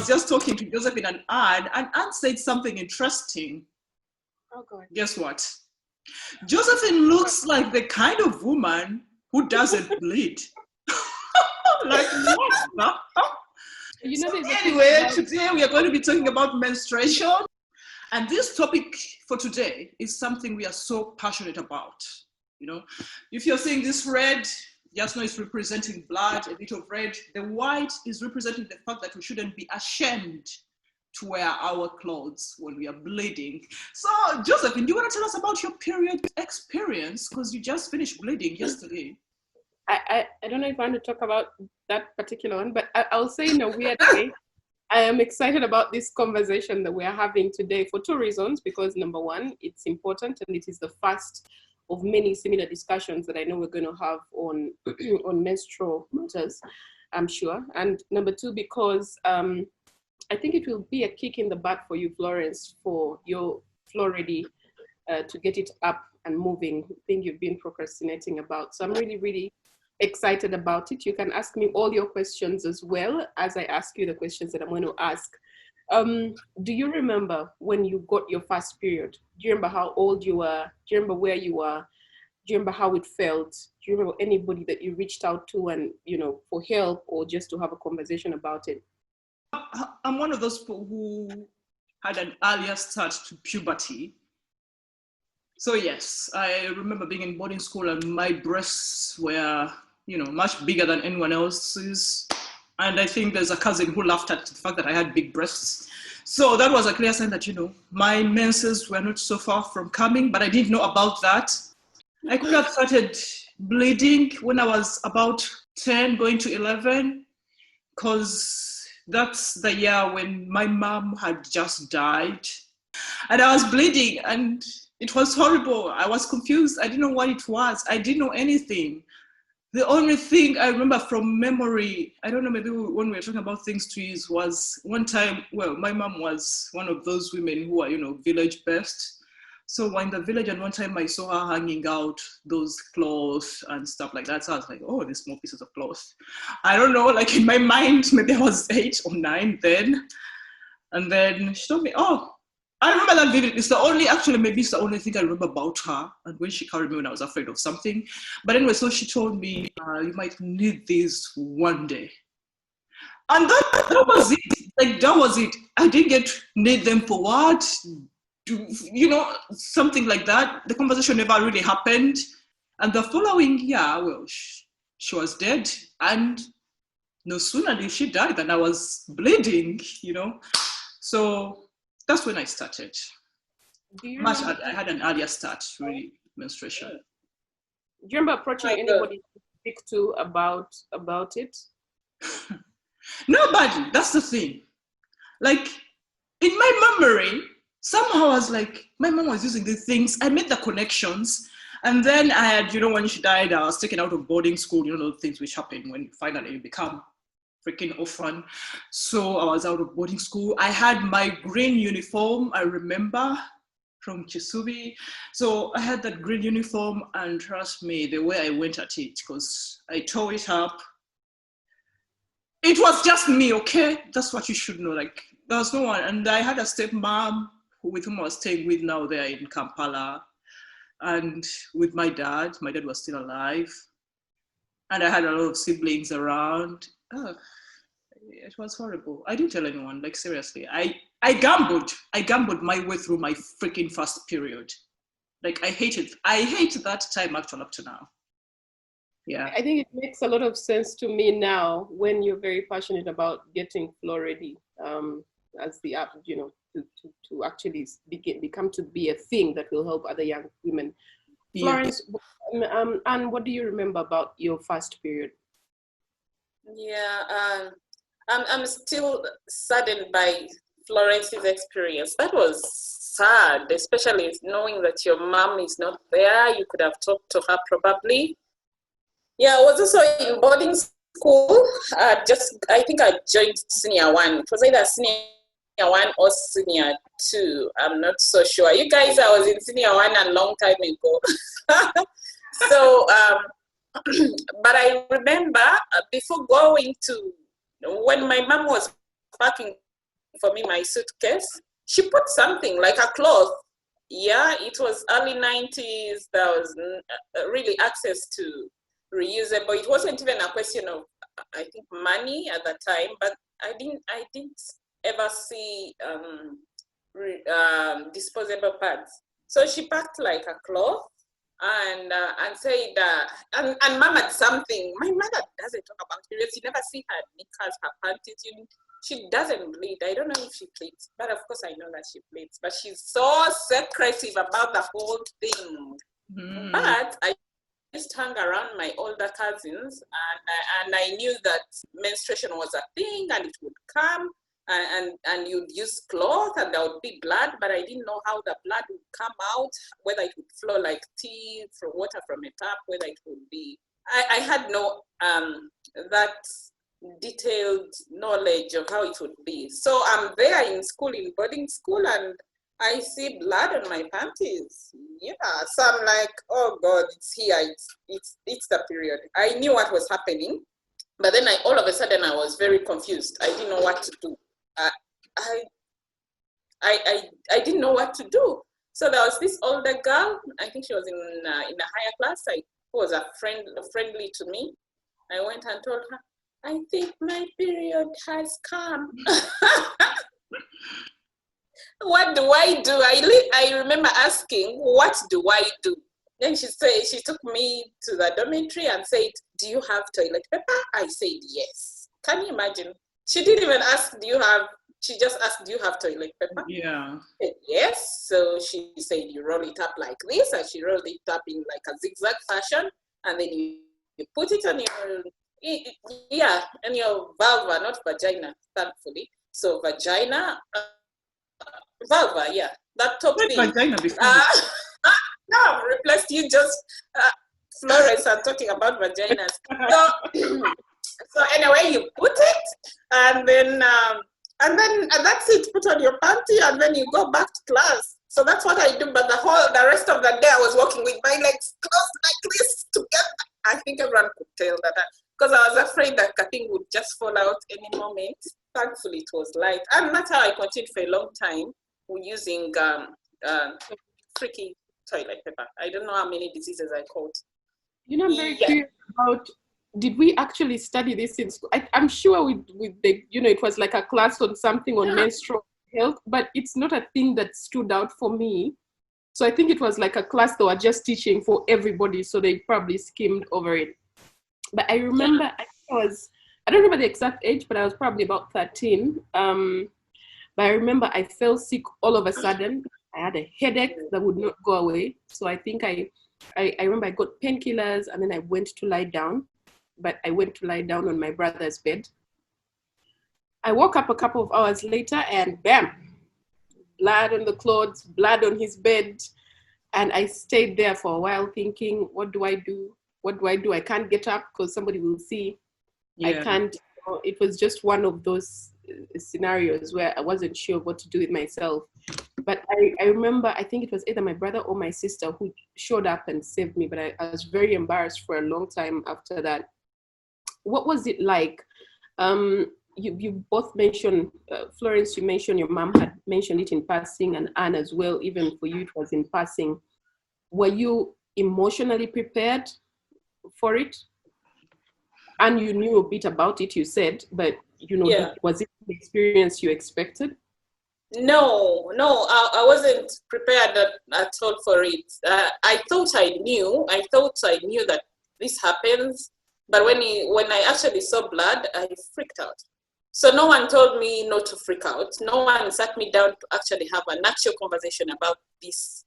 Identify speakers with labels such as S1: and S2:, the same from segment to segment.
S1: just talking to Josephine and Anne said something interesting.
S2: Oh God.
S1: Guess what? Josephine looks like the kind of woman who doesn't bleed. Like what?
S2: You know,
S1: So anyway, today we are going to be talking about menstruation. And this topic for today is something we are so passionate about. You know, if you're seeing this red, just know it's representing blood, a bit of red. The white is representing the fact that we shouldn't be ashamed to wear our clothes when we are bleeding. So, Josephine, do you want to tell us about your period experience? Because you just finished bleeding yesterday.
S2: I don't know if I want to talk about that particular one, but I'll say in a weird way, I am excited about this conversation that we are having today for two reasons. Because number one, it's important and it is the first of many similar discussions that I know we're going to have on on menstrual matters, I'm sure. And number two, because I think it will be a kick in the butt for you, Florence, for your floor ready to get it up and moving, thing you've been procrastinating about. So I'm really, really excited about it. You can ask me all your questions as well as I ask you the questions that I'm going to ask. Do you remember when you got your first period? Do you remember how old you were? Do you remember where you were? Do you remember how it felt? Do you remember anybody that you reached out to and, you know, for help or just to have a conversation about it?
S1: I'm one of those people who had an earlier start to puberty. So yes, I remember being in boarding school and my breasts were, you know, much bigger than anyone else's. And I think there's a cousin who laughed at the fact that I had big breasts. So that was a clear sign that, you know, my menses were not so far from coming, but I didn't know about that. I could have started bleeding when I was about 10, going to 11, because that's the year when my mom had just died. And I was bleeding and it was horrible. I was confused. I didn't know what it was. I didn't know anything. The only thing I remember from memory, I don't know, maybe when we were talking about things to use, was one time, well, my mom was one of those women who are, you know, village-based. So we're in the village and one time I saw her hanging out those clothes and stuff like that. So I was like, oh, these small pieces of clothes. I don't know, like in my mind, maybe I was 8 or 9 then. And then she told me, oh, I remember that vividly. Maybe it's the only thing I remember about her. And when she carried me when I was afraid of something. But anyway, so she told me, you might need these one day. And that was it. Like, that was it. I didn't get to need them for what? You know, something like that. The conversation never really happened. And the following year, well, she was dead. And no sooner did she die than I was bleeding, you know. So that's when I started. I had an earlier start, really, menstruation.
S2: Do you remember approaching anybody to speak to about it?
S1: Nobody. That's the thing. Like, in my memory, somehow I was like, my mom was using these things. I made the connections. And then I had, you know, when she died, I was taken out of boarding school, you know, the things which happen when finally you become freaking orphan. So I was out of boarding school. I had my green uniform, I remember, from Chisubi. So I had that green uniform, and trust me, the way I went at it, because I tore it up. It was just me, okay? That's what you should know. Like, there was no one. And I had a stepmom with whom I was staying with now there in Kampala. And with my dad was still alive. And I had a lot of siblings around. Oh, it was horrible. I didn't tell anyone, like seriously. I gambled my way through my freaking first period. Like I hate that time actually up to now. Yeah.
S2: I think it makes a lot of sense to me now when you're very passionate about getting floor ready as the app, you know, to actually become to be a thing that will help other young women. Yeah. Florence, and what do you remember about your first period?
S3: Yeah, I'm still saddened by Florence's experience. That was sad, especially knowing that your mom is not there. You could have talked to her probably. Yeah, I was also in boarding school. I think I joined senior 1. It was either senior 1 or senior 2. I'm not so sure. You guys, I was in senior 1 a long time ago. So, but I remember before going to, when my mom was packing for me my suitcase. She put something like a cloth. Yeah, it was early 90s. There was really access to reusable. It wasn't even a question of, I think, money at that time, but I didn't ever see disposable pads. So she packed like a cloth and said, and mom had something. My mother doesn't talk about periods. You never see her knickers, her panties. She doesn't bleed. I don't know if she bleeds, but of course I know that she bleeds. But she's so secretive about the whole thing. Mm. But I just hung around my older cousins, and I knew that menstruation was a thing, and it would come, and you'd use cloth, and there would be blood, but I didn't know how the blood would come out, whether it would flow like tea, from water from a tap, whether it would be. I had no that detailed knowledge of how it would be. So I'm there in school, in boarding school, and I see blood on my panties. Yeah, so I'm like, oh God, it's here. It's the period. I knew what was happening, but then all of a sudden I was very confused. I didn't know what to do. I didn't know what to do. So there was this older girl. I think she was in a higher class. Who was friendly to me. I went and told her, I think my period has come. What do I do? I remember asking, what do I do? Then she took me to the dormitory and said, do you have toilet paper? I said, yes. Can you imagine? She didn't even ask, she just asked, do you have toilet paper?
S1: Yeah.
S3: I said, yes. So she said, you roll it up like this. And she rolled it up in like a zigzag fashion. And then you put it on your vulva, not vagina, thankfully. So vagina, vulva, yeah, that top thing.
S1: Vagina before.
S3: No, I've replaced you just Florence and talking about vaginas. So anyway, you put it, and then that's it. Put on your panty, and then you go back to class. So that's what I do. But the rest of the day, I was walking with my legs closed like this together. I think everyone could tell that, because I was afraid that the thing would just fall out any moment. Thankfully, it was light, and that's how I continued for a long time using freaky toilet paper. I don't know how many diseases I caught.
S2: I'm very curious about, did we actually study this in school? I'm sure with the, it was like a class on something on menstrual health, but it's not a thing that stood out for me. So I think it was like a class they were just teaching for everybody, so they probably skimmed over it. But I remember, I don't remember the exact age, but I was probably about 13. But I remember I fell sick all of a sudden. I had a headache that would not go away. So I think I remember I got painkillers, and then I went to lie down. But I went to lie down on my brother's bed. I woke up a couple of hours later, and bam, blood on the clothes, blood on his bed. And I stayed there for a while thinking, what do I do? What do I do? I can't get up because somebody will see. Yeah. I can't. It was just one of those scenarios where I wasn't sure what to do with myself. But I remember, I think it was either my brother or my sister who showed up and saved me. But I was very embarrassed for a long time after that. What was it like? You both mentioned, Florence, you mentioned your mom had mentioned it in passing, and Anne as well, even for you it was in passing. Were you emotionally prepared for it? And you knew a bit about it, you said, but was it the experience you expected?
S3: No, I wasn't prepared at all for it. I thought I knew that this happens, but when I actually saw blood, I freaked out. So no one told me not to freak out. No one sat me down to actually have an actual conversation about this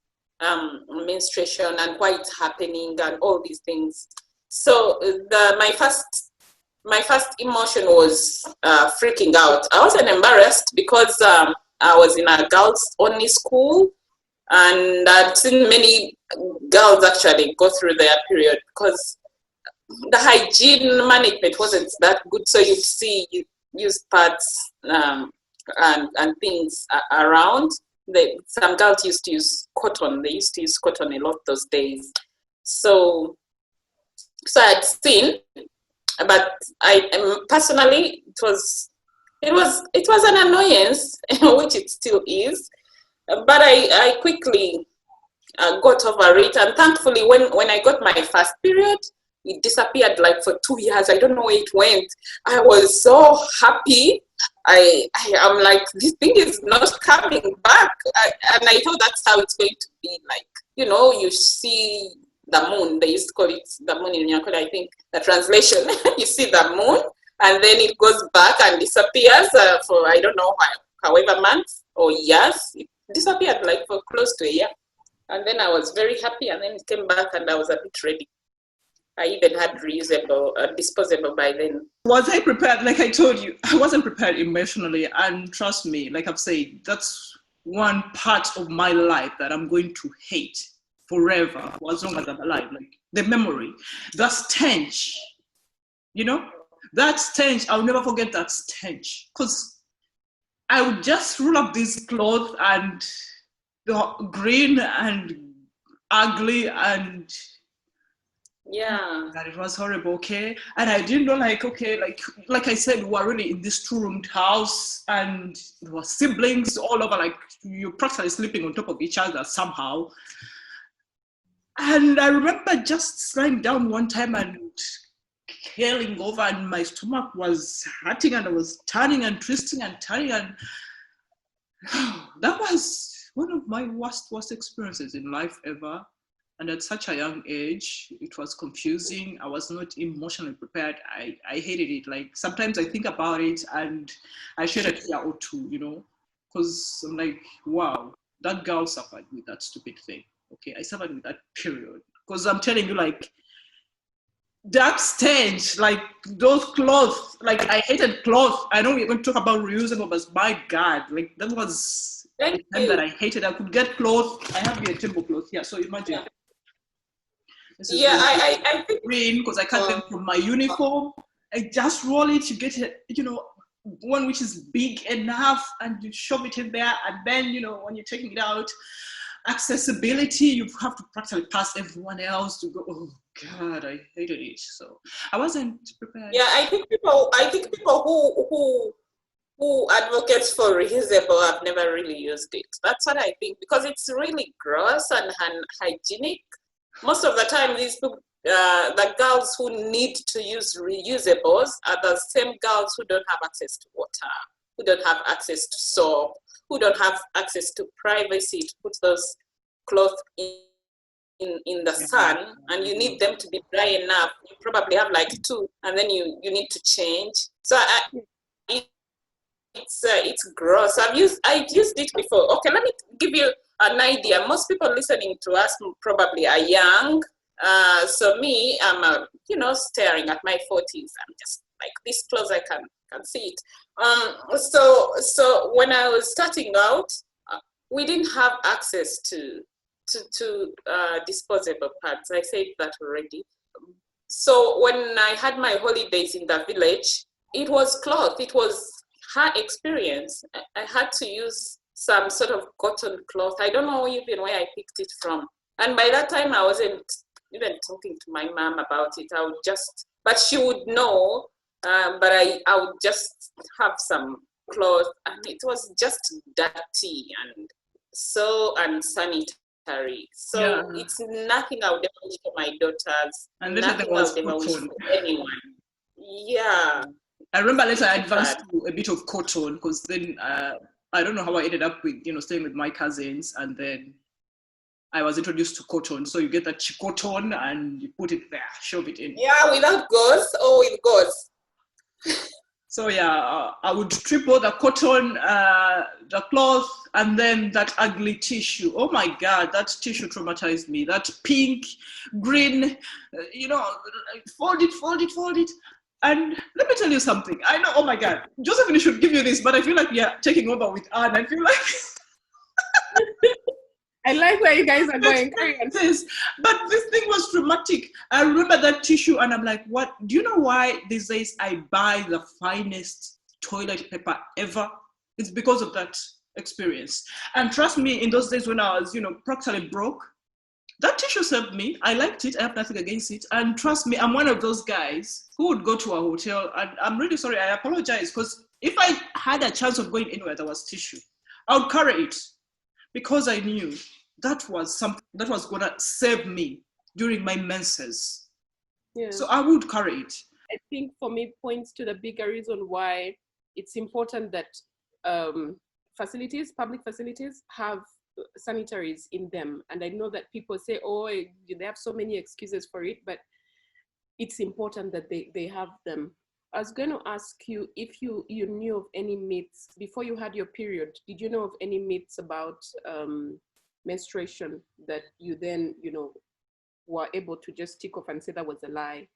S3: menstruation and why it's happening and all these things. So my first emotion was freaking out. I wasn't embarrassed because I was in a girls-only school, and I'd seen many girls actually go through their period because the hygiene management wasn't that good. So you'd see used pads and things around. Some girls used to use cotton. They used to use cotton a lot those days. So I'd seen, but I personally, it was It was an annoyance, which it still is. But I quickly got over it, and thankfully, when I got my first period, it disappeared like for 2 years. I don't know where it went. I was so happy. I am like, this thing is not coming back, and I thought that's how it's going to be. Like, you see the moon. They used to call it the moon in Nyakole, I think. The translation, you see the moon, and then it goes back and disappears for I don't know however months or years. It disappeared like for close to a year. And then I was very happy, and then it came back, and I was a bit ready. I even had reusable, disposable by then.
S1: Was I prepared? Like I told you, I wasn't prepared emotionally. And trust me, like I've said, that's one part of my life that I'm going to hate forever, for as long as I'm alive. Like the memory, the stench, that stench, I'll never forget that stench. Because I would just roll up these clothes and green and ugly, and
S3: yeah,
S1: that it was horrible. Okay, and I didn't know, like I said, we were really in this two-roomed house, and there were siblings all over, like you're practically sleeping on top of each other somehow. And I remember just lying down one time and curling over, and my stomach was hurting, and I was turning and twisting and turning, and that was one of my worst experiences in life ever. And at such a young age, it was confusing. I was not emotionally prepared. I hated it. Like sometimes I think about it and I shed a tear or two, because I'm like, wow, that girl suffered with that stupid thing. Okay, I suffered with that period. Because I'm telling you, like, that stench, like those clothes, like I hated clothes. I know we're going to talk about reusable, but my God, like that was the time that I hated. I could get clothes. I have the temple clothes here, so imagine.
S3: Yeah. I think
S1: green, because I cut them from my uniform. I just roll it. You get one which is big enough, and you shove it in there, and then when you're taking it out, accessibility, you have to practically pass everyone else to go. Oh God, I hated it. So I wasn't prepared.
S3: Yeah, I think people who advocates for reusable have never really used it. That's what I think, because it's really gross and unhygienic. Most of the time, these people, the girls who need to use reusables are the same girls who don't have access to water, who don't have access to soap, who don't have access to privacy to put those clothes in the sun, and you need them to be dry enough. You probably have like 2, and then you need to change. So it's gross. I've used it before. Okay, let me give you an idea. Most people listening to us probably are young. So me, I'm staring at my 40s. I'm just like, this close, I can see it. So when I was starting out, we didn't have access to disposable pads. I said that already. So when I had my holidays in the village, it was cloth. It was her experience. I had to use some sort of cotton cloth. I don't know even where I picked it from. And by that time, I wasn't even talking to my mom about it. But she would know, but I would just have some cloth, and it was just dirty and so unsanitary. So it's nothing I would ever wish for my daughters.
S1: And
S3: nothing I would ever wish for anyone. Yeah.
S1: I remember later I advanced to a bit of cotton, because then I don't know how I ended up with staying with my cousins, and then I was introduced to cotton. So you get that cotton and you put it there, shove it in.
S3: Yeah, without gauze or with gauze.
S1: So I would triple the cotton, the cloth, and then that ugly tissue. Oh my God, that tissue traumatized me. That pink, green, fold it. And let me tell you something. I know, oh my God, Josephine should give you this, but I feel like we are taking over with Anne. I feel like...
S2: I like where you guys are going.
S1: This, but this thing was traumatic. I remember that tissue, and I'm like, what? Do you know why these days I buy the finest toilet paper ever? It's because of that experience. And trust me, in those days when I was, practically broke, that tissue served me. I liked it. I have nothing against it. And trust me, I'm one of those guys who would go to a hotel, and I'm really sorry. I apologize, because if I had a chance of going anywhere that was tissue, I would carry it because I knew that was something that was gonna save me during my menses.
S2: Yeah.
S1: So I would carry it.
S2: I think for me points to the bigger reason why it's important that public facilities have sanitaries in them. And I know that people say, oh, they have so many excuses for it, but it's important that they have them. I was going to ask you if you knew of any myths before you had your period. Did you know of any myths about menstruation that you then, were able to just tick off and say that was a lie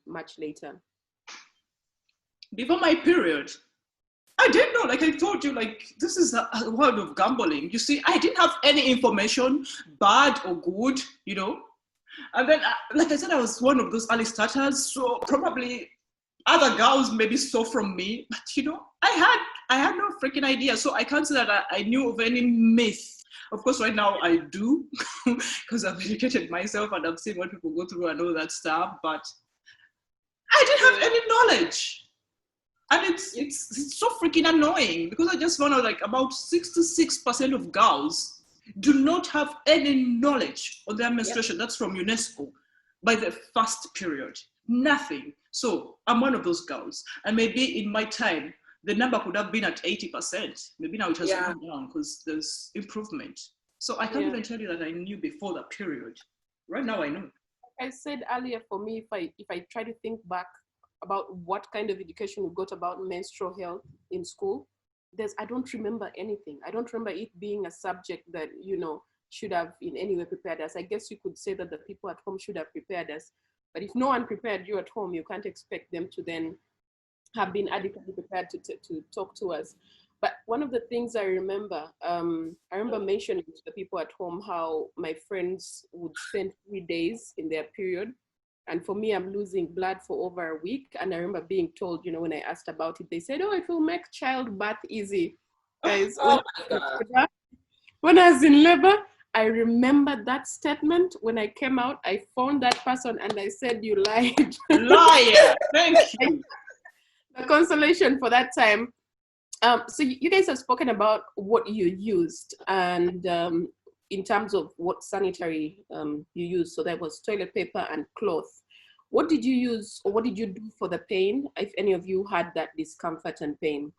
S2: much later?
S1: Before my period, I didn't know, like I told you, like this is a world of gambling. You see, I didn't have any information, bad or good, And then, like I said, I was one of those early starters, so probably other girls maybe saw from me, but I had no freaking idea. So I can't say that I knew of any myth. Of course, right now I do, because I've educated myself and I've seen what people go through and all that stuff, but I didn't have any knowledge. And it's so freaking annoying because I just found out like about 66% of girls do not have any knowledge on their menstruation. That's from UNESCO by the first period. Nothing. So I'm one of those girls. And maybe in my time, the number could have been at 80%. Maybe now it has gone down because there's improvement. So I can't even tell you that I knew before the period. Right now I know.
S2: I said earlier, for me, if I try to think back about what kind of education we got about menstrual health in school, I don't remember anything. I don't remember it being a subject that, should have in any way prepared us. I guess you could say that the people at home should have prepared us. But if no one prepared you at home, you can't expect them to then have been adequately prepared to talk to us. But one of the things I remember mentioning to the people at home how my friends would spend 3 days in their period. And for me, I'm losing blood for over a week. And I remember being told, when I asked about it, they said, oh, it will make childbirth easy. Guys, when I was in labor, I remember that statement. When I came out, I phoned that person and I said, you lied.
S1: Liar, thank you.
S2: The consolation for that time. So you guys have spoken about what you used and in terms of what sanitary you used. So that was toilet paper and cloth. What did you use or what did you do for the pain, if any of you had that discomfort and pain?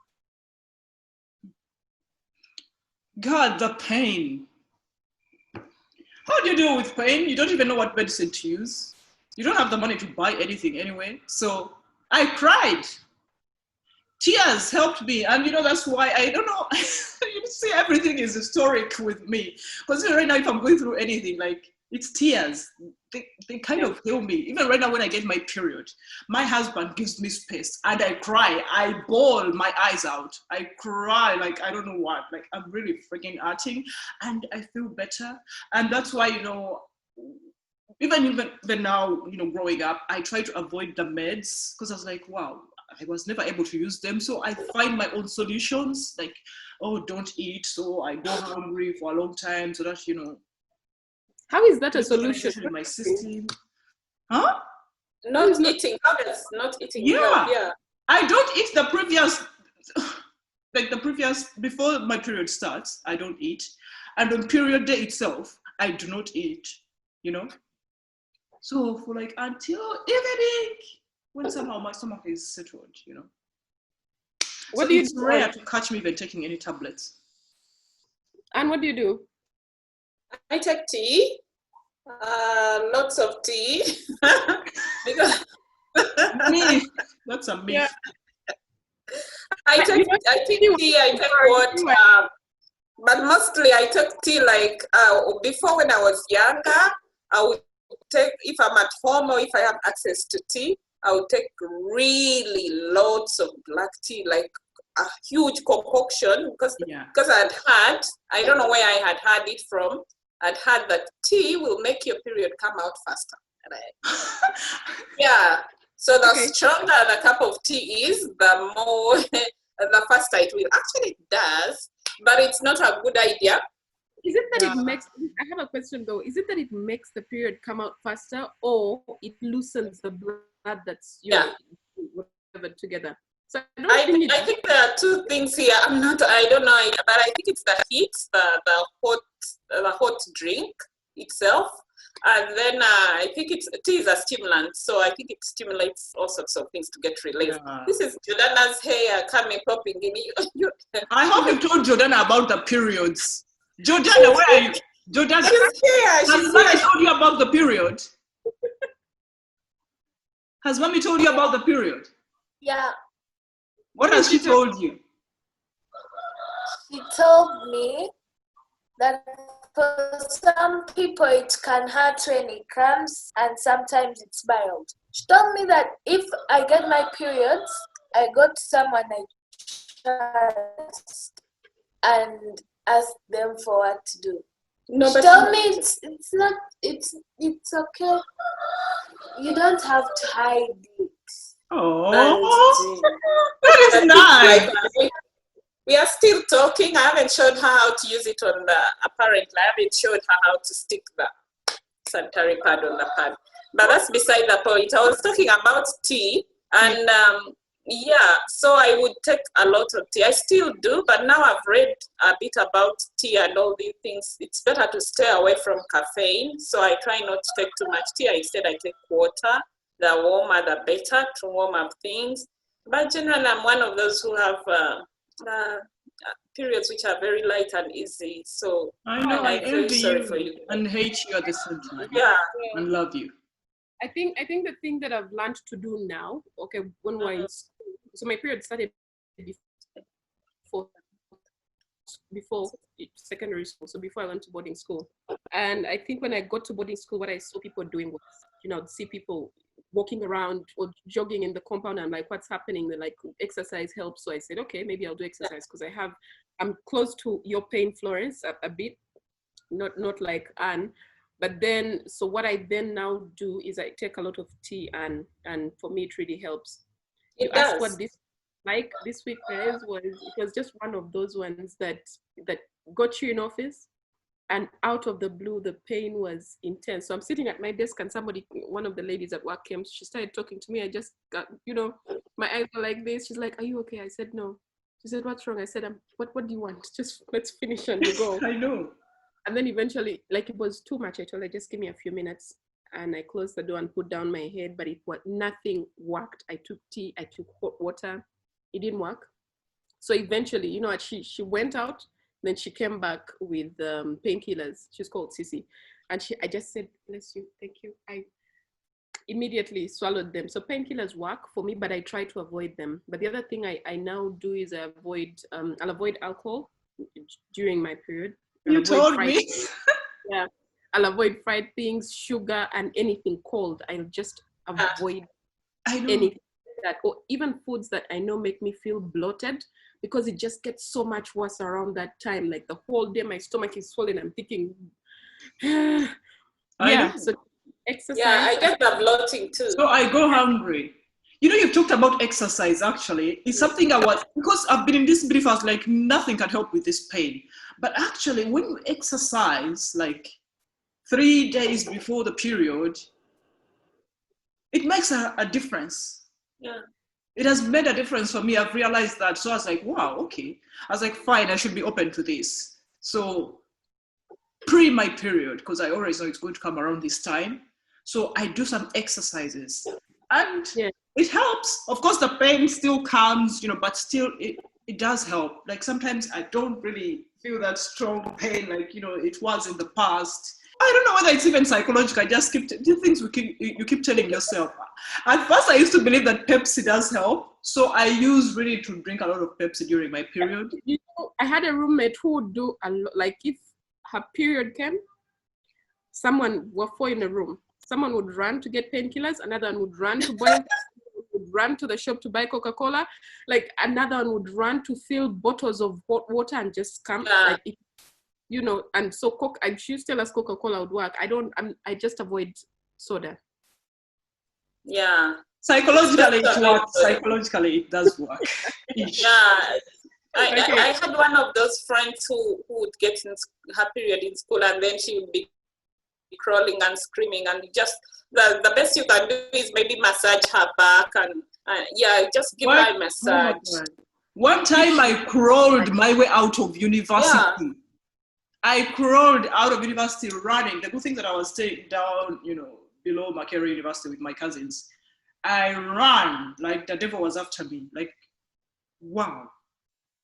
S1: God, the pain. How do you deal with pain? You don't even know what medicine to use. You don't have the money to buy anything anyway. So I cried. Tears helped me. And that's why I don't know. You see, everything is historic with me. Because right now, if I'm going through anything, like it's tears. They kind of heal me. Even right now when I get my period, my husband gives me space and I cry. I bawl my eyes out. I cry like I don't know what. Like I'm really freaking arting and I feel better. And that's why, even now, growing up, I try to avoid the meds because I was like, wow, I was never able to use them. So I find my own solutions like, oh, don't eat. So I go hungry for a long time so that,
S2: How is that a solution?
S1: In my system. Huh?
S3: Not eating. Habits, not eating.
S1: Yeah. I don't eat before my period starts, I don't eat. And on period day itself, I do not eat, So for like until evening, when somehow my stomach is settled,
S2: What do you
S1: it's rare to catch me even taking any tablets.
S2: And what do you do?
S3: I take tea, lots of tea. Because
S1: myth. That's a myth.
S3: Yeah. I take tea, I take water, but mostly I take tea like before when I was younger, I would take, if I'm at home or if I have access to tea, I would take really lots of black tea, like a huge concoction because I don't know where I had heard it from. I'd heard that tea will make your period come out faster. So the stronger the cup of tea is, the more, the faster it will. Actually, it does, but it's not a good idea.
S2: Is it that it makes, I have a question though, is it that it makes the period come out faster or it loosens the blood that's whatever together? So I don't think
S3: I think there are two things here. I don't know, but I think it's the heat, the hot drink itself. And then I think tea is a stimulant, so I think it stimulates all sorts of things to get released.
S1: Yeah.
S3: This is Jordana's hair coming popping in.
S1: I hope you told Jordana about the periods. Jordana, where are you? Jordana,
S3: She's here.
S1: has mommy told you about the period? Has mommy told you about the period?
S4: Yeah,
S1: What has she told you?
S4: she told me that for some people it can hurt when it comes and sometimes it's mild. She told me that if I get my periods, I go to someone I trust and ask them for what to do.
S3: No,
S4: She
S3: but
S4: told me it's okay. You don't have to hide it.
S1: Oh, that is nice.
S3: We are still talking. I haven't showed her how to use it on the, apparently, I haven't showed her how to stick the sanitary pad on the pad. But that's beside the point. I was talking about tea, and yeah, so I would take a lot of tea. I still do, but now I've read a bit about tea and all these things. It's better to stay away from caffeine, so I try not to take too much tea. Instead, I take water. The warmer, the better, to warm up things. But generally, I'm one of those who have periods which are very light and easy. So
S1: I know, I
S3: feel
S1: envy
S3: sorry
S1: you
S3: for you.
S1: and hate you at the same time.
S3: Yeah.
S1: And love you.
S2: I think the thing that I've learned to do now, okay, when we're in school, so my period started before secondary school, so before I went to boarding school. And I think when I got to boarding school, what I saw people doing was, see people walking around or jogging in the compound. I'm like, what's happening? They're like, exercise helps. So I said, okay, maybe I'll do exercise because I'm close to your pain, Florence, a bit, not like Anne. But then, so what I then now do is I take a lot of tea, and for me it really helps. You ask what this week, guys, it was just one of those ones that got you in office, and out of the blue, the pain was intense. So I'm sitting at my desk, and one of the ladies at work came. She started talking to me. I just got, my eyes were like this. She's like, "Are you okay?" I said, "No." She said, "What's wrong?" I said, What do you want? Just let's finish and we go."
S1: I know.
S2: And then eventually, like, it was too much. I told her, just give me a few minutes. And I closed the door and put down my head, but nothing worked. I took tea, I took hot water. It didn't work. So eventually, she went out, then she came back with painkillers. She's called Sissy. And I just said, bless you, thank you. I immediately swallowed them. So painkillers work for me, but I try to avoid them. But the other thing I now do is I'll avoid alcohol during my period.
S1: You told me.
S2: Yeah, I'll avoid fried things, sugar, and anything cold. I'll just avoid anything that, or even foods that I know make me feel bloated, because it just gets so much worse around that time. Like the whole day, my stomach is swollen. I'm thinking, yeah. So exercise.
S3: Yeah, I get the bloating too.
S1: So I go hungry. You've talked about exercise, actually. It's something because I've been in this belief, I was like, nothing can help with this pain. But actually, when you exercise, like 3 days before the period, it makes a difference.
S3: Yeah.
S1: It has made a difference for me. I've realized that. So I was like, wow, okay. I was like, fine, I should be open to this. So pre my period, because I always know it's going to come around this time. So I do some exercises. And it helps. Of course, the pain still comes, but still it does help. Like sometimes I don't really feel that strong pain like, it was in the past. I don't know whether it's even psychological. I just keep the things you keep telling yourself. At first, I used to believe that Pepsi does help. So I used really to drink a lot of Pepsi during my period.
S2: I had a roommate who would do a lot, like if her period came, we're 4 in a room. Someone would run to get painkillers, another one would run to boil, would run to the shop to buy Coca-Cola, like another one would run to fill bottles of hot water and just come, and so she used to tell us Coca-Cola would work. I just avoid soda.
S3: Yeah.
S1: Psychologically it works. Psychologically it does work.
S3: Yeah. I had one of those friends who would get her period in school, and then she would be crawling and screaming, and just the best you can do is maybe massage her back and Yeah, just give
S1: What?
S3: her a
S1: Oh my
S3: massage.
S1: God. One time I crawled my way out of university.
S3: Yeah.
S1: I crawled out of university running. The good thing that I was staying down, below Makerere University with my cousins. I ran like the devil was after me. Like, wow,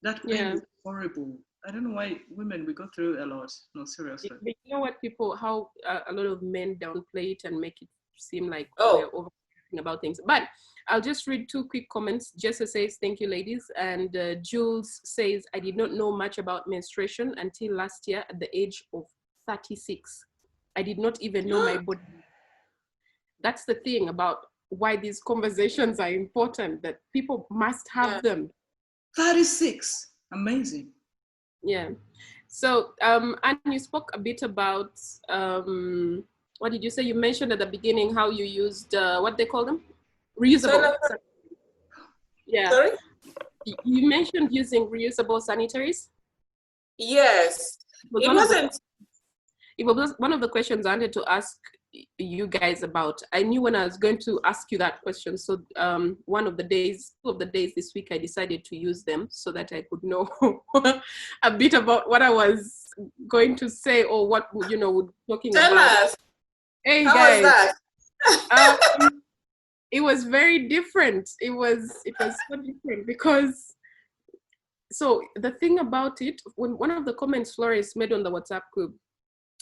S1: that pain is horrible. I don't know why women, we go through a lot. No, seriously.
S2: But you know what, how a lot of men downplay it and make it seem like
S3: Oh.
S2: we're overthinking about things. But I'll just read 2 quick comments. Jessa says, thank you, ladies. And Jules says, I did not know much about menstruation until last year at the age of 36. I did not even know my body. That's the thing about why these conversations are important, that people must have them.
S1: 36. Amazing.
S2: Yeah. So, and you spoke a bit about, what did you say? You mentioned at the beginning how you used, what they call them? Reusable. Yeah.
S3: Sorry?
S2: You mentioned using reusable sanitaries.
S3: Yes.
S2: It was one of the questions I wanted to ask you guys about. I knew when I was going to ask you that question. So one of the days, 2 of the days this week, I decided to use them so that I could know a bit about what I was going to say or what, we're talking
S3: Tell
S2: about.
S3: us.
S2: Hey,
S3: How
S2: guys.
S3: was that?
S2: It was very different. It was so different because, so the thing about it, when one of the comments Flores made on the WhatsApp group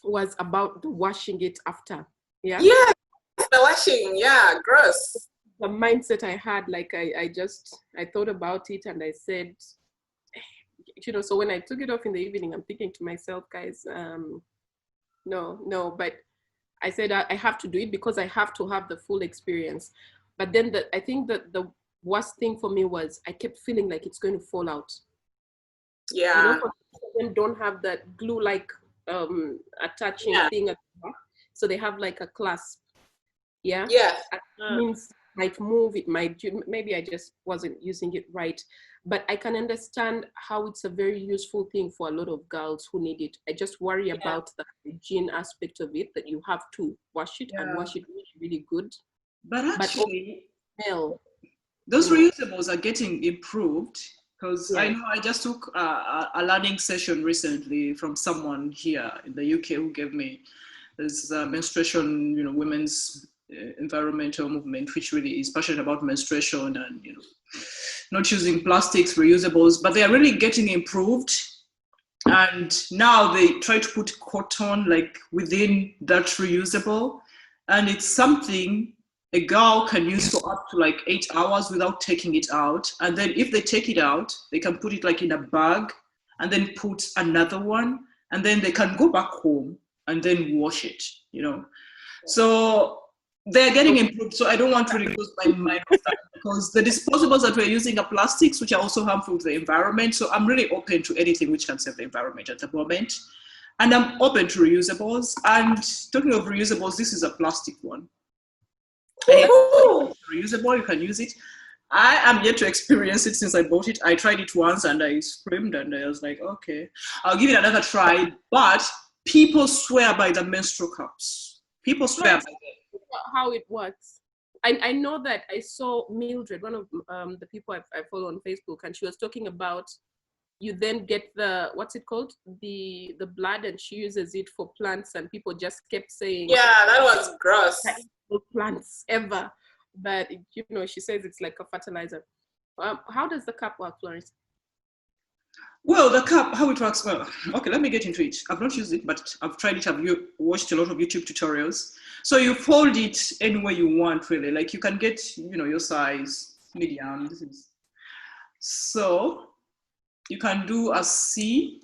S2: was about the washing it after. Yeah.
S3: Yes, the washing. Yeah, gross.
S2: The mindset I had, like I thought about it and I said, so when I took it off in the evening, I'm thinking to myself, guys, no, but I said I have to do it because I have to have the full experience. But then I think that the worst thing for me was I kept feeling like it's going to fall out.
S3: Yeah.
S2: People don't have that glue-like attaching thing at the back, so they have like a clasp. Yeah. It means it might move, it might, maybe I just wasn't using it right, but I can understand how it's a very useful thing for a lot of girls who need it. I just worry about the hygiene aspect of it, that you have to wash it and wash it really, really good.
S1: But actually,
S2: those
S1: reusables are getting improved, because I know I just took a learning session recently from someone here in the UK who gave me this menstruation, women's environmental movement, which really is passionate about menstruation and, not using plastics, reusables, but they are really getting improved. And now they try to put cotton like within that reusable. And it's something a girl can use for up to like 8 hours without taking it out. And then if they take it out, they can put it like in a bag and then put another one. And then they can go back home and then wash it, So they're getting improved. So I don't want to really lose my mind with that, because the disposables that we're using are plastics, which are also harmful to the environment. So I'm really open to anything which can save the environment at the moment. And I'm open to reusables. And talking of reusables, this is a plastic one. Reusable, you can use it. I am yet to experience it since I bought it. I tried it once and I screamed and I was like, okay, I'll give it another try. But people swear by the menstrual cups. People swear by them.
S2: How it works. I know that I saw Mildred, one of the people I follow on Facebook, and she was talking about, you then get the, what's it called? The blood, and she uses it for plants, and people just kept saying,
S3: yeah, that was gross.
S2: Plants ever. But she says it's like a fertilizer. How does the cup work, Florence?
S1: Well, the cup, how it works, well, okay, let me get into it. I've not used it, but I've tried it. I've watched a lot of YouTube tutorials. So you fold it any way you want, really. Like you can get, your size, medium. So you can do a C,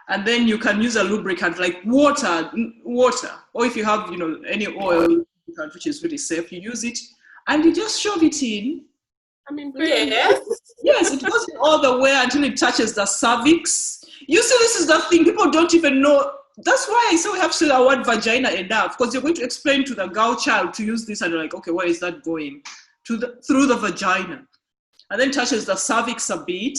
S1: and then you can use a lubricant like water, or if you have, any oil, which is really safe, you use it, and you just shove it in. Yes, it goes in all the way until it touches the cervix. You see, this is the thing, people don't even know. That's why I say we have to say the word vagina enough, because you're going to explain to the girl child to use this, and they're like, okay, where is that going? Through the vagina, and then touches the cervix a bit,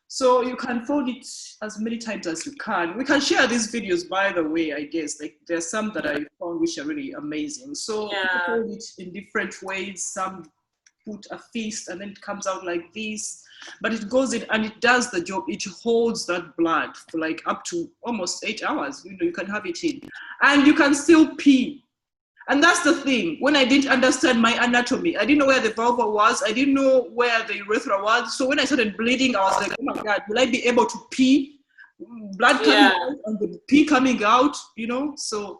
S1: So you can fold it as many times as you can. We can share these videos, by the way, I guess. Like there's some that I found which are really amazing. So you can fold it in different ways. Some put a fist and then it comes out like this. But it goes in and it does the job. It holds that blood for like up to almost 8 hours. You know, you can have it in. And you can still pee. And that's the thing. When I didn't understand my anatomy, I didn't know where the vulva was. I didn't know where the urethra was. So when I started bleeding, I was like, oh my God, will I be able to pee? Blood coming out and the pee coming out, you know? So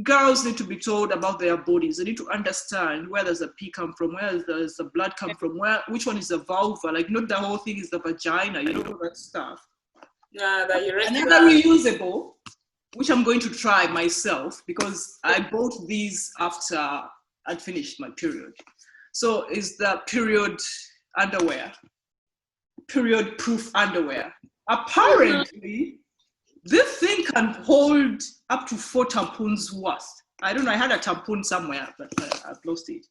S1: girls need to be told about their bodies. They need to understand where does the pee come from, where does the blood come from, which one is the vulva, like not the whole thing is the vagina, you know, all that stuff.
S3: Yeah, the urethra.
S1: Another reusable, which I'm going to try myself because I bought these after I'd finished my period. So is the period underwear, period proof underwear. Apparently, this thing can hold up to 4 tampons worth. I don't know, I had a tampon somewhere, but I've lost it.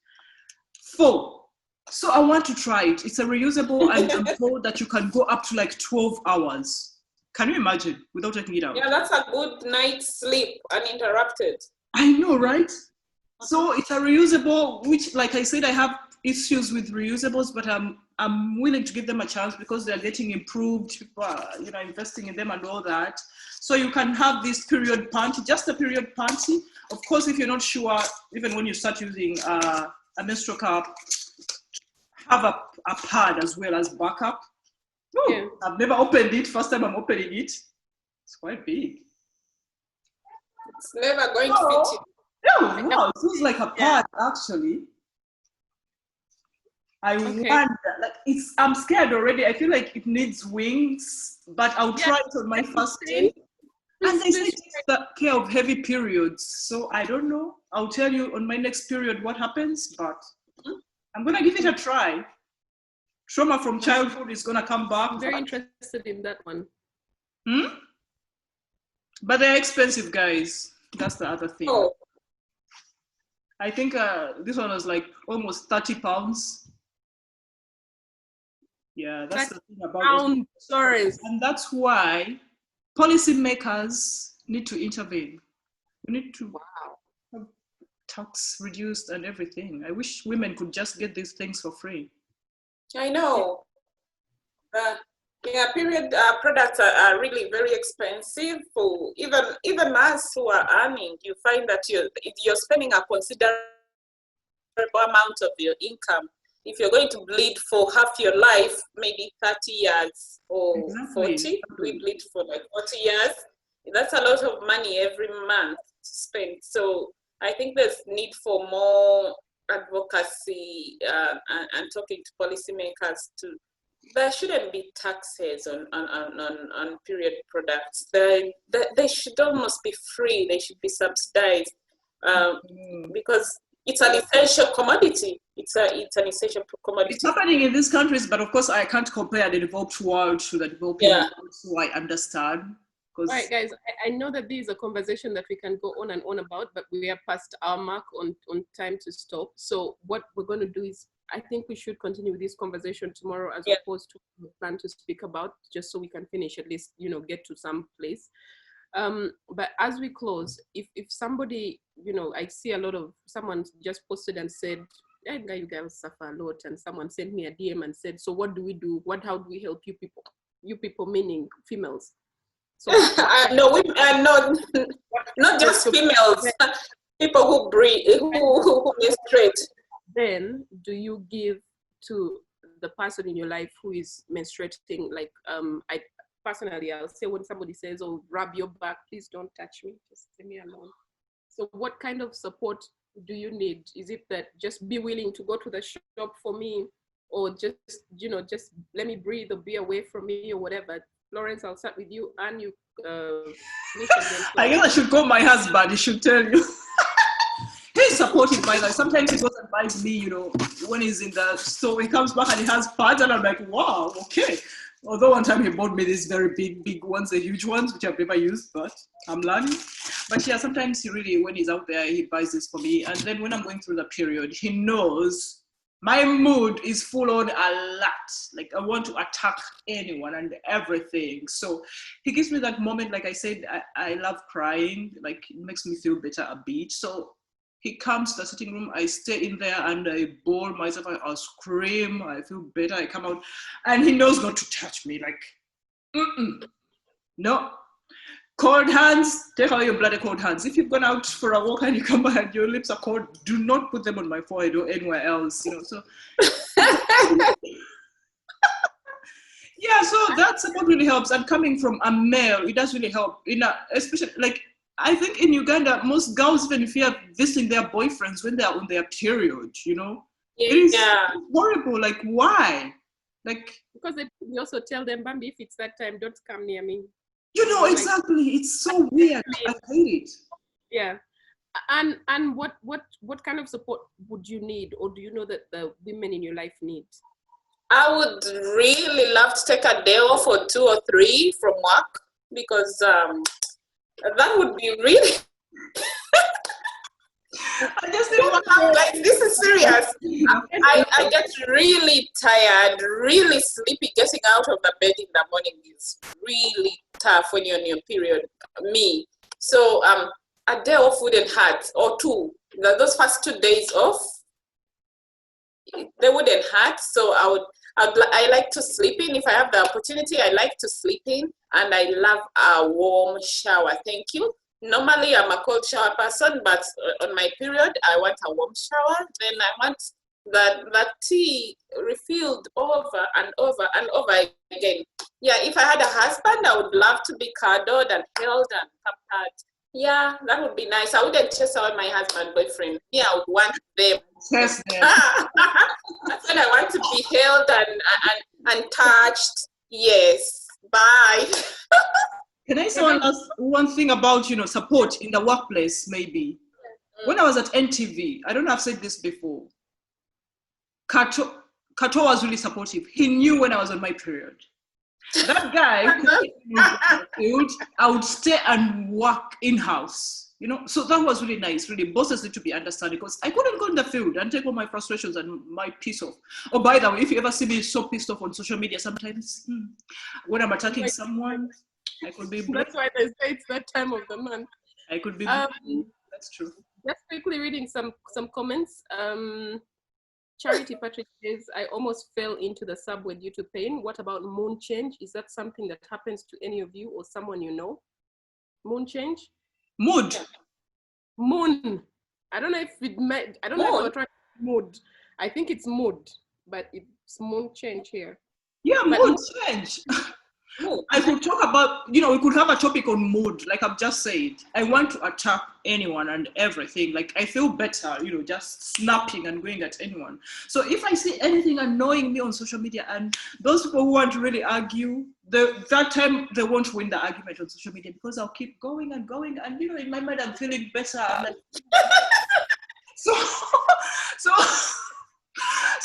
S1: 4. So I want to try it. It's a reusable and I'm told that you can go up to like 12 hours. Can you imagine without taking it out?
S3: Yeah, that's a good night's sleep, uninterrupted.
S1: I know, right? So it's a reusable, which, like I said, I have issues with reusables, but I'm willing to give them a chance because they're getting improved. People are, you know, investing in them and all that. So you can have this period panty, just a period panty. Of course, if you're not sure, even when you start using a menstrual cup, have a pad as well as backup. Ooh, yeah. I've never opened it. First time I'm opening it. It's quite big.
S3: It's never going to fit you.
S1: No, it feels like a pad actually. I wonder, like I'm scared already. I feel like it needs wings, but I'll try it on my first day. And they say it takes the care of heavy periods. So I don't know. I'll tell you on my next period what happens, but I'm gonna give it a try. Trauma from childhood is gonna come back.
S2: I'm very interested in that one.
S1: But they're expensive, guys. That's the other thing.
S3: Oh.
S1: I think this one was like almost 30 pounds. Yeah, that's the thing about it.
S2: Sorry.
S1: And that's why policymakers need to intervene. We need to have tax reduced and everything. I wish women could just get these things for free.
S3: I know. Period products are really very expensive for even us who are earning. You find that you're spending a considerable amount of your income. If you're going to bleed for half your life, maybe 30 years or 40, we bleed for like 40 years. That's a lot of money every month to spend. So I think there's need for more advocacy and talking to policymakers to. There shouldn't be taxes on period products. They should almost be free. They should be subsidized because it's an essential commodity. It's an essential commodity.
S1: It's happening in these countries, but of course I can't compare the developed world to the developing world, so I understand.
S2: All right, guys, I know that this is a conversation that we can go on and on about, but we are past our mark on time to stop. So what we're going to do is, I think we should continue this conversation tomorrow as opposed to what we plan to speak about, just so we can finish, at least, you know, get to some place. But as we close, if somebody, you know, I see a lot of, someone just posted and said, you guys suffer a lot, and someone sent me a DM and said, so what do we do? How do we help you people? You people meaning females. So
S3: no, not just females, people who breathe, who menstruate.
S2: Then do you give to the person in your life who is menstruating? Like, I personally, I'll say when somebody says, oh, rub your back, please don't touch me, just leave me alone. So what kind of support do you need? Is it that just be willing to go to the shop for me, or just, you know, just let me breathe or be away from me or whatever? Lawrence, I'll start with you, and you.
S1: I guess I should call my husband. He should tell you. He's supportive, by the way. Sometimes he goes and buys me, you know, when he's in the store, he comes back and he has pads, and I'm like, wow, okay. Although one time he bought me these very big ones, the huge ones, which I've never used, but I'm learning. But yeah, sometimes he really, when he's out there, he buys this for me. And then when I'm going through the period, he knows my mood is full on a lot. Like, I want to attack anyone and everything. So he gives me that moment. Like I said, I love crying. Like, it makes me feel better a bit. So He comes to the sitting room, I stay in there and I bawl myself, I'll scream, I feel better, I come out, and he knows not to touch me, like, no. Cold hands, take out your bloody cold hands. If you've gone out for a walk and you come back and your lips are cold, do not put them on my forehead or anywhere else, you know, so. Yeah, so that support really helps. And coming from a male, it does really help. Especially, like, I think in Uganda, most girls even fear visiting their boyfriends when they are on their period, you know?
S3: Yeah.
S1: It is horrible. Like, why? Like,
S2: because we also tell them, Bambi, if it's that time, don't come near me.
S1: you know, exactly. It's so weird. I hate it.
S2: Yeah. And what kind of support would you need, or do you know that the women in your life need?
S3: I would really love to take a day off or 2 or 3 from work, because that would be really.
S1: I just didn't want to.
S3: Like, this is serious. I get really tired, really sleepy. Getting out of the bed in the morning is really tough when you're on your period. Me. So a day off wouldn't hurt, or 2. Those first 2 days off, they wouldn't hurt. So I like to sleep in. If I have the opportunity, I like to sleep in, and I love a warm shower. Thank you. Normally, I'm a cold shower person, but on my period, I want a warm shower. Then I want that tea refilled over and over and over again. Yeah, if I had a husband, I would love to be cuddled and held and pampered. Yeah, that would be nice. I wouldn't chase away my husband, boyfriend. Yeah, I would want them.
S1: Yes,
S3: That's when I want to be held and touched. Yes. Bye.
S1: Can I say one thing about, you know, support in the workplace, maybe? When I was at NTV, I don't know if I've said this before, Kato was really supportive. He knew when I was on my period. That guy, I would stay and work in-house, you know? So that was really nice, really. Bosses need to be understanding, because I couldn't go in the field and take all my frustrations and my piss off. Oh, by the way, if you ever see me so pissed off on social media, sometimes when I'm attacking someone, I could be.
S2: That's why they say it's that time of the month.
S1: I could be. That's true.
S2: Just quickly reading some comments. Charity Patrick says, I almost fell into the subway due to pain. What about moon change? Is that something that happens to any of you or someone you know? Moon change?
S1: Mood.
S2: Moon. I don't know if it meant, I don't know if we're trying to mood. I think it's mood, but it's moon change here.
S1: Yeah, mood change. I could talk about, you know, we could have a topic on mood, like I've just said. I want to attack anyone and everything. Like, I feel better, you know, just snapping and going at anyone. So if I see anything annoying me on social media, and those people who want to really argue, that time they won't win the argument on social media, because I'll keep going and going. And, you know, in my mind, I'm feeling better. I'm like, so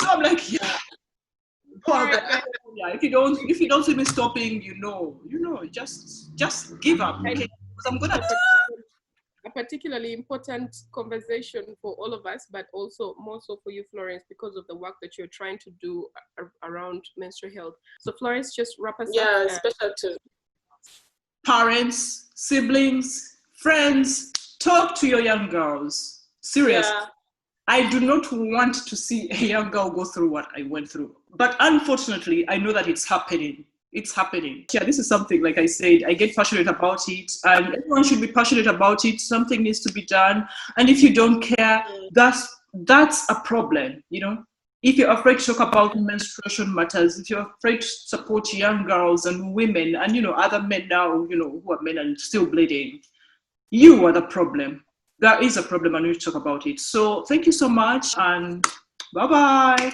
S1: I'm like, yeah. Yeah, if you don't see me stopping, you know, just give up. Okay? Because I'm gonna.
S2: A particularly important conversation for all of us, but also more so for you, Florence, because of the work that you're trying to do around menstrual health. So, Florence, just wrap us up.
S3: Yeah, special to
S1: parents, siblings, friends. Talk to your young girls. Seriously. Yeah. I do not want to see a young girl go through what I went through. But unfortunately, I know that it's happening. It's happening. Yeah, this is something, like I said, I get passionate about it, and everyone should be passionate about it. Something needs to be done. And if you don't care, that's a problem, you know? If you're afraid to talk about menstruation matters, if you're afraid to support young girls and women and, you know, other men now, you know, who are men and still bleeding, you are the problem. There is a problem and we need to talk about it. So thank you so much, and bye-bye.